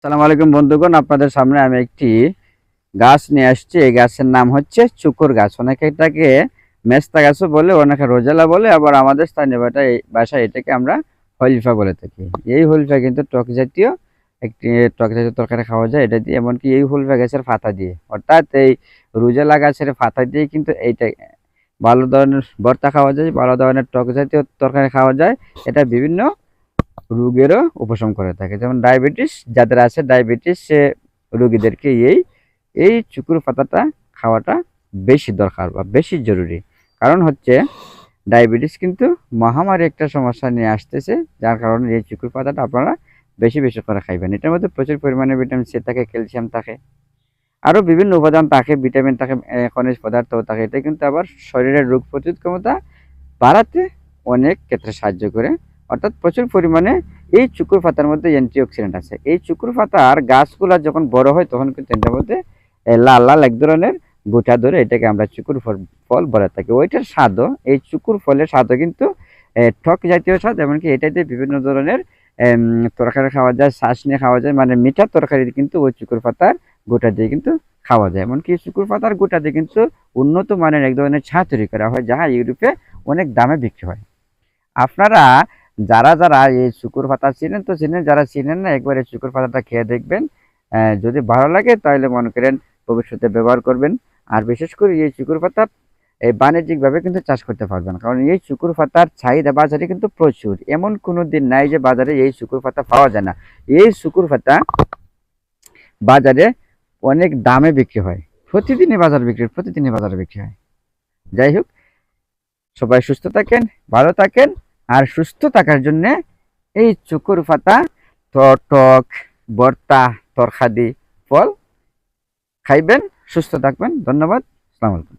আসসালামু আলাইকুম বন্ধুগণ, আপনাদের সামনে আমি একটি গাছ নিয়ে আসছি। এই গাছের নাম হচ্ছে চুকুর গাছ। অনেকে এটাকে মেস্তা গাছও বলে, অনেকে রোজেলা বলে, আবার আমাদের স্থানীয় ভাষায় এটাকে আমরা হলিফা বলে থাকি। এই হলিফা কিন্তু একটি টক জাতীয় তরকারি খাওয়া যায় এটা দিয়ে, এমনকি এই হলিফা গাছের পাতা দিয়ে, অর্থাৎ এই রোজেলা গাছের পাতা দিয়ে কিন্তু এইটা ভালো ধরনের ভর্তা খাওয়া যায়, ভালো ধরনের টক জাতীয় তরকারি খাওয়া যায়। এটা বিভিন্ন রোগেরও উপশম করে থাকে, যেমন ডায়াবেটিস যাদের আছে, ডায়াবেটিস সে রোগীদেরকে এই এই চুকুর পাতাটা খাওয়াটা বেশি দরকার বা বেশি জরুরি। কারণ হচ্ছে ডায়াবেটিস কিন্তু মহামারী একটা সমস্যা নিয়ে আসতেছে, যার কারণে এই চুকুর পাতাটা আপনারা বেশি বেশি করে খাইবেন। এটার মধ্যে প্রচুর পরিমাণে ভিটামিন সি থাকে, ক্যালসিয়াম থাকে, আরও বিভিন্ন উপাদান থাকে, ভিটামিন থাকে, খনিজ পদার্থও থাকে। এটা কিন্তু আবার শরীরের রোগ প্রতিরোধ ক্ষমতা বাড়াতে অনেক ক্ষেত্রে সাহায্য করে। অর্থাৎ প্রচুর পরিমাণে এই চুকুর পাতার মধ্যে অ্যান্টিঅক্সিডেন্ট আছে। এই চুকুর পাতার গাছগুলা যখন বড় হয় তখন কিন্তু এটার মধ্যে লাল লাল এক ধরনের গোটা ধরে, এটাকে আমরা চুকুর ফল বলে থাকি। ওইটার স্বাদও, এই চুকুর ফলের স্বাদও কিন্তু টক জাতীয় স্বাদ। এমনকি এটাতে বিভিন্ন ধরনের তরকারি খাওয়া যায়, শ্বাস নিয়ে খাওয়া যায়, মানে মিঠা তরকারি কিন্তু ওই চুকুর পাতার গোটা দিয়ে কিন্তু খাওয়া যায়। এমনকি চুকুর পাতার গোটা দিয়ে কিন্তু উন্নত মানের এক ধরনের চা তৈরি করা হয়, যাহা ইউরোপে অনেক দামে বিক্রি হয়। আপনারা যারা যারা এই শুকুর পাতা চিনেন তো চিনেন, যারা চিনেন না একবার এই শুকুর পাতাটা খেয়ে দেখবেন। যদি ভালো লাগে তাহলে মনে করেন ভবিষ্যতে ব্যবহার করবেন। আর বিশেষ করে এই শুকুর পাতা এই বাণিজ্যিকভাবে কিন্তু চাষ করতে পারবেন, কারণ এই শুকুর পাতার চাহিদা বাজারে কিন্তু প্রচুর। এমন কোনো দিন নাই যে বাজারে এই শুকুর পাতা পাওয়া যায় না। এই শুকুর পাতা বাজারে অনেক দামে বিক্রি হয়, প্রতিদিনই বাজারে বিক্রি হয়। যাই হোক, সবাই সুস্থ থাকেন, ভালো থাকেন। আর সুস্থ থাকার জন্য এই চুকুর পাতা টক ভর্তা তরকারি ফল খাইবেন, সুস্থ থাকবেন। ধন্যবাদ। আসসালামু আলাইকুম।